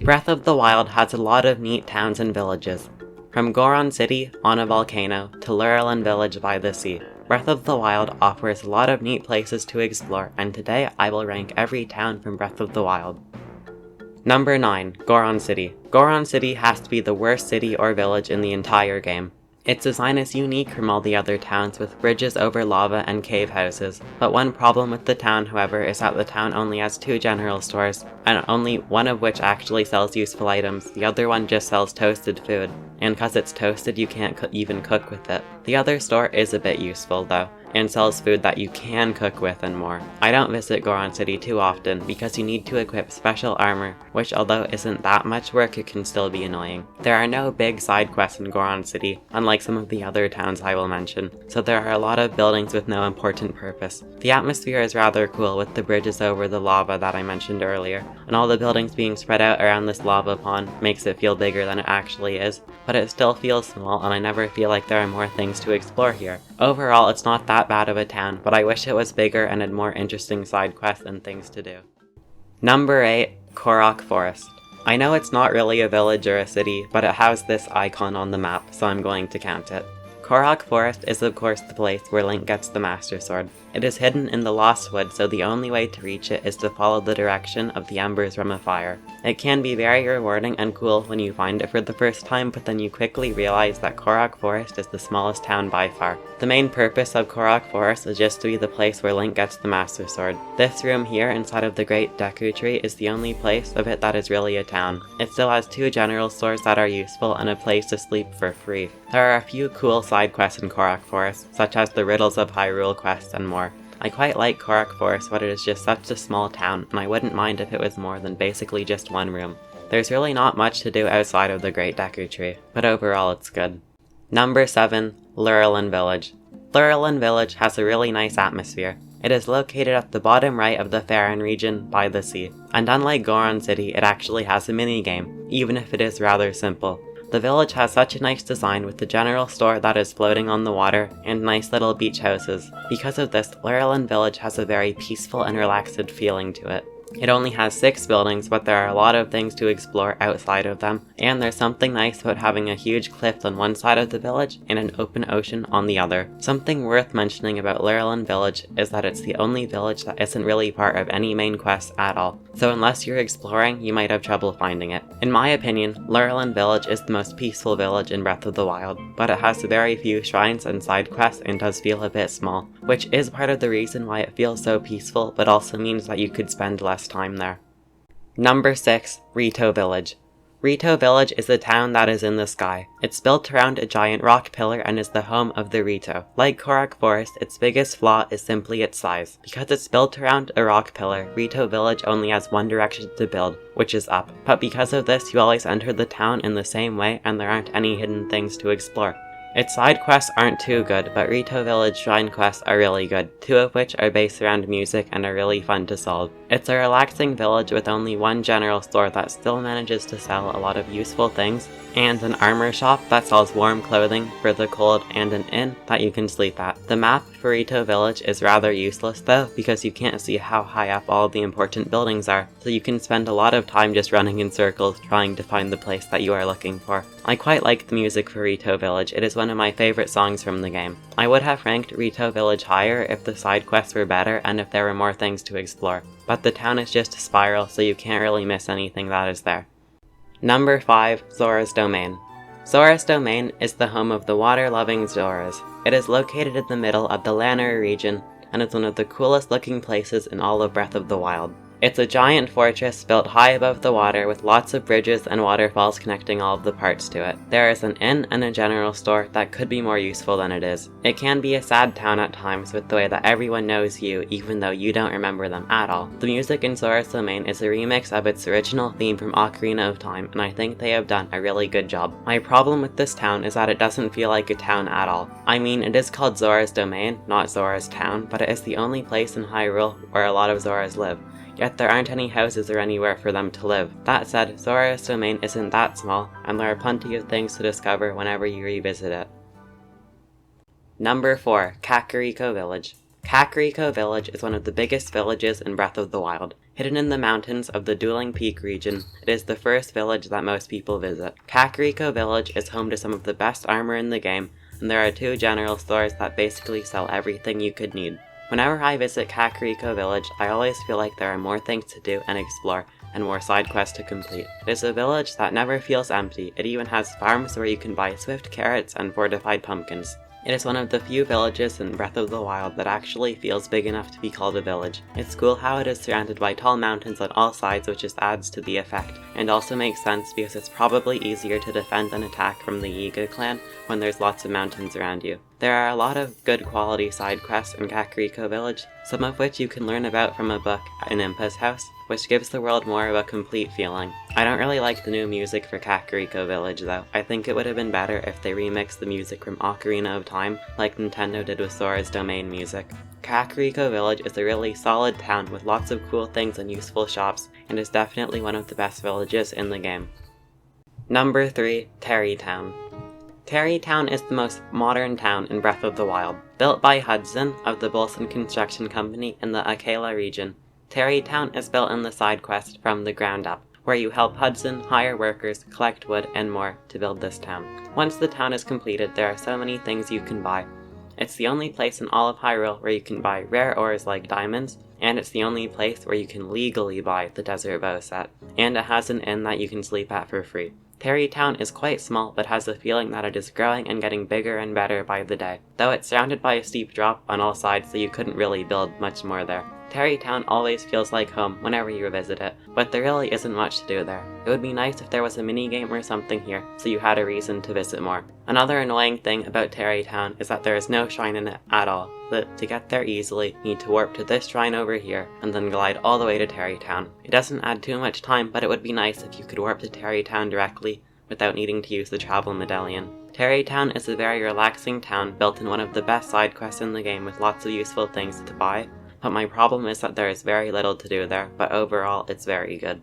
Breath of the Wild has a lot of neat towns and villages. From Goron City on a volcano to Lurelin Village by the sea, Breath of the Wild offers a lot of neat places to explore, and today I will rank every town from Breath of the Wild. Number 9. Goron City. Goron City has to be the worst city or village in the entire game. Its design is unique from all the other towns with bridges over lava and cave houses, but one problem with the town, however, is that the town only has 2 general stores, and only one of which actually sells useful items, the other one just sells toasted food, and cause it's toasted you can't even cook with it. The other store is a bit useful though, and sells food that you can cook with and more. I don't visit Goron City too often because you need to equip special armor, which although isn't that much work, it can still be annoying. There are no big side quests in Goron City, unlike some of the other towns I will mention, so there are a lot of buildings with no important purpose. The atmosphere is rather cool with the bridges over the lava that I mentioned earlier, and all the buildings being spread out around this lava pond makes it feel bigger than it actually is, but it still feels small and I never feel like there are more things to explore here. Overall, it's not that bad of a town, but I wish it was bigger and had more interesting side quests and things to do. Number 8. KOROK Forest. I know it's not really a village or a city, but it has this icon on the map, so I'm going to count it. KOROK Forest is of course the place where Link gets the Master Sword. It is hidden in the Lost Wood, so the only way to reach it is to follow the direction of the embers from a fire. It can be very rewarding and cool when you find it for the first time, but then you quickly realize that KOROK Forest is the smallest town by far. The main purpose of KOROK Forest is just to be the place where Link gets the Master Sword. This room here inside of the Great Deku Tree is the only place of it that is really a town. It still has 2 general stores that are useful and a place to sleep for free. There are a few cool side quests in KOROK Forest, such as the Riddles of Hyrule quest and more. I quite like KOROK Forest, but it is just such a small town, and I wouldn't mind if it was more than basically just one room. There's really not much to do outside of the Great Deku Tree, but overall it's good. Number 7. Lurelin Village. Lurelin Village has a really nice atmosphere. It is located at the bottom right of the Faron region by the sea, and unlike Goron City, it actually has a minigame, even if it is rather simple. The village has such a nice design with the general store that is floating on the water and nice little beach houses. Because of this, Lurelin Village has a very peaceful and relaxed feeling to it. It only has 6 buildings, but there are a lot of things to explore outside of them, and there's something nice about having a huge cliff on one side of the village and an open ocean on the other. Something worth mentioning about Lurelin Village is that it's the only village that isn't really part of any main quest at all, so unless you're exploring, you might have trouble finding it. In my opinion, Lurelin Village is the most peaceful village in Breath of the Wild, but it has very few shrines and side quests and does feel a bit small, which is part of the reason why it feels so peaceful, but also means that you could spend less time there. Number 6. Rito Village. Rito Village is a town that is in the sky. It's built around a giant rock pillar and is the home of the Rito. Like KOROK Forest, its biggest flaw is simply its size. Because it's built around a rock pillar, Rito Village only has one direction to build, which is up. But because of this, you always enter the town in the same way and there aren't any hidden things to explore. Its side quests aren't too good, but Rito Village shrine quests are really good, 2 of which are based around music and are really fun to solve. It's a relaxing village with only one general store that still manages to sell a lot of useful things, and an armor shop that sells warm clothing for the cold, and an inn that you can sleep at. The map for Rito Village is rather useless though, because you can't see how high up all the important buildings are, so you can spend a lot of time just running in circles trying to find the place that you are looking for. I quite like the music for Rito Village, it is one of my favorite songs from the game. I would have ranked Rito Village higher if the side quests were better and if there were more things to explore, but the town is just a spiral, so you can't really miss anything that is there. Number 5. Zora's Domain. Zora's Domain is the home of the water-loving Zoras. It is located in the middle of the Lanayru region, and is one of the coolest looking places in all of Breath of the Wild. It's a giant fortress built high above the water with lots of bridges and waterfalls connecting all of the parts to it. There is an inn and a general store that could be more useful than it is. It can be a sad town at times with the way that everyone knows you even though you don't remember them at all. The music in Zora's Domain is a remix of its original theme from Ocarina of Time, and I think they have done a really good job. My problem with this town is that it doesn't feel like a town at all. I mean, it is called Zora's Domain, not Zora's Town, but it is the only place in Hyrule where a lot of Zoras live. Yet there aren't any houses or anywhere for them to live. That said, Zora's Domain isn't that small, and there are plenty of things to discover whenever you revisit it. Number 4. Kakariko Village. KAKARIKO village is one of the biggest villages in Breath of the Wild. Hidden in the mountains of the Dueling Peak region, it is the first village that most people visit. KAKARIKO village is home to some of the best armor in the game, and there are 2 general stores that basically sell everything you could need. Whenever I visit KAKARIKO village, I always feel like there are more things to do and explore, and more side quests to complete. It is a village that never feels empty. It even has farms where you can buy swift carrots and fortified pumpkins. It is one of the few villages in Breath of the Wild that actually feels big enough to be called a village. It's cool how it is surrounded by tall mountains on all sides, which just adds to the effect, and also makes sense because it's probably easier to defend and attack from the Yiga clan when there's lots of mountains around you. There are a lot of good quality side quests in KAKARIKO village, some of which you can learn about from a book in Impa's house, which gives the world more of a complete feeling. I don't really like the new music for KAKARIKO village though. I think it would have been better if they remixed the music from Ocarina of Time like Nintendo did with Zora's domain music. KAKARIKO village is a really solid town with lots of cool things and useful shops, and is definitely one of the best villages in the game. Number 3. TARRY Town. TARRY Town is the most modern town in Breath of the Wild. Built by Hudson of the Bolson Construction Company in the Akela region, TARRY Town is built in the side quest From the Ground Up, where you help Hudson hire workers, collect wood, and more to build this town. Once the town is completed, there are so many things you can buy. It's the only place in all of Hyrule where you can buy rare ores like diamonds, and it's the only place where you can legally buy the Desert Bow set, and it has an inn that you can sleep at for free. TARRY Town is quite small, but has the feeling that it is growing and getting bigger and better by the day, though it's surrounded by a steep drop on all sides, so you couldn't really build much more there. TARRY Town always feels like home whenever you visit it, but there really isn't much to do there. It would be nice if there was a minigame or something here, so you had a reason to visit more. Another annoying thing about TARRY Town is that there is no shrine in it at all, but to get there easily, you need to warp to this shrine over here, and then glide all the way to TARRY Town. It doesn't add too much time, but it would be nice if you could warp to TARRY Town directly, without needing to use the travel medallion. TARRY Town is a very relaxing town built in one of the best side quests in the game with lots of useful things to buy, but my problem is that there is very little to do there, but overall it's very good.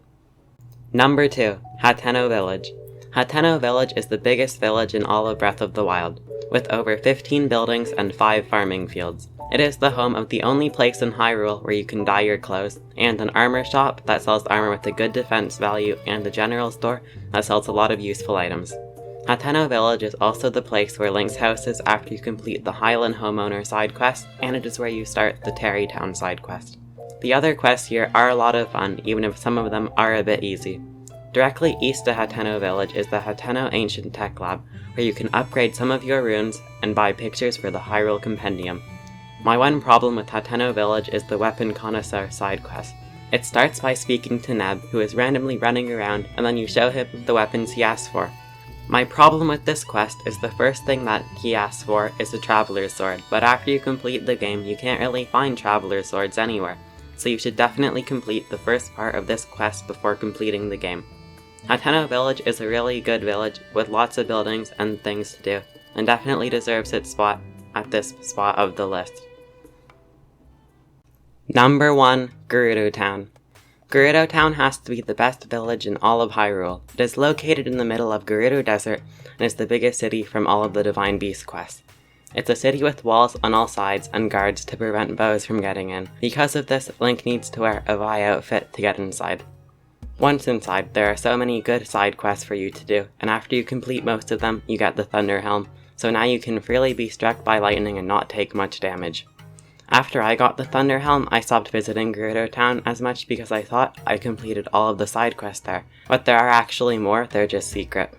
Number 2. HATENO Village. HATENO Village is the biggest village in all of Breath of the Wild, with over 15 buildings and 5 farming fields. It is the home of the only place in Hyrule where you can dye your clothes, and an armor shop that sells armor with a good defense value, and a general store that sells a lot of useful items. HATENO Village is also the place where Link's house is after you complete the Highland Homeowner side quest, and it is where you start the TARRY Town side quest. The other quests here are a lot of fun, even if some of them are a bit easy. Directly east of HATENO Village is the HATENO Ancient Tech Lab, where you can upgrade some of your runes and buy pictures for the Hyrule Compendium. My one problem with HATENO Village is the Weapon Connoisseur side quest. It starts by speaking to Neb, who is randomly running around, and then you show him the weapons he asks for. My problem with this quest is the first thing that he asks for is a Traveler's Sword, but after you complete the game you can't really find Traveler's Swords anywhere, so you should definitely complete the first part of this quest before completing the game. HATENO Village is a really good village with lots of buildings and things to do, and definitely deserves its spot at this spot of the list. Number 1. Gerudo Town. Gerudo Town has to be the best village in all of Hyrule. It is located in the middle of Gerudo Desert and is the biggest city from all of the Divine Beast quests. It's a city with walls on all sides and guards to prevent bows from getting in. Because of this, Link needs to wear a Vi outfit to get inside. Once inside, there are so many good side quests for you to do, and after you complete most of them, you get the Thunder Helm, so now you can freely be struck by lightning and not take much damage. After I got the Thunder Helm, I stopped visiting Gerudo Town as much because I thought I completed all of the side quests there, but there are actually more, they're just secret.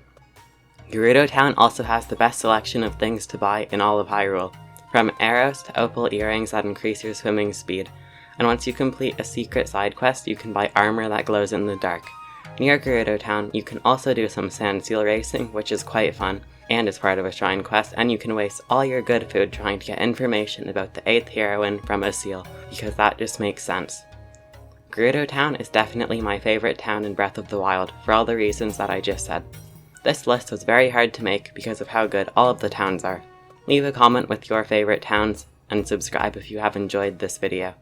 Gerudo Town also has the best selection of things to buy in all of Hyrule, from arrows to opal earrings that increase your swimming speed, and once you complete a secret side quest, you can buy armor that glows in the dark. Near Gerudo Town, you can also do some sand seal racing, which is quite fun, and is part of a shrine quest, and you can waste all your good food trying to get information about the 8th heroine from a seal, because that just makes sense. Gerudo Town is definitely my favorite town in Breath of the Wild, for all the reasons that I just said. This list was very hard to make because of how good all of the towns are. Leave a comment with your favorite towns, and subscribe if you have enjoyed this video.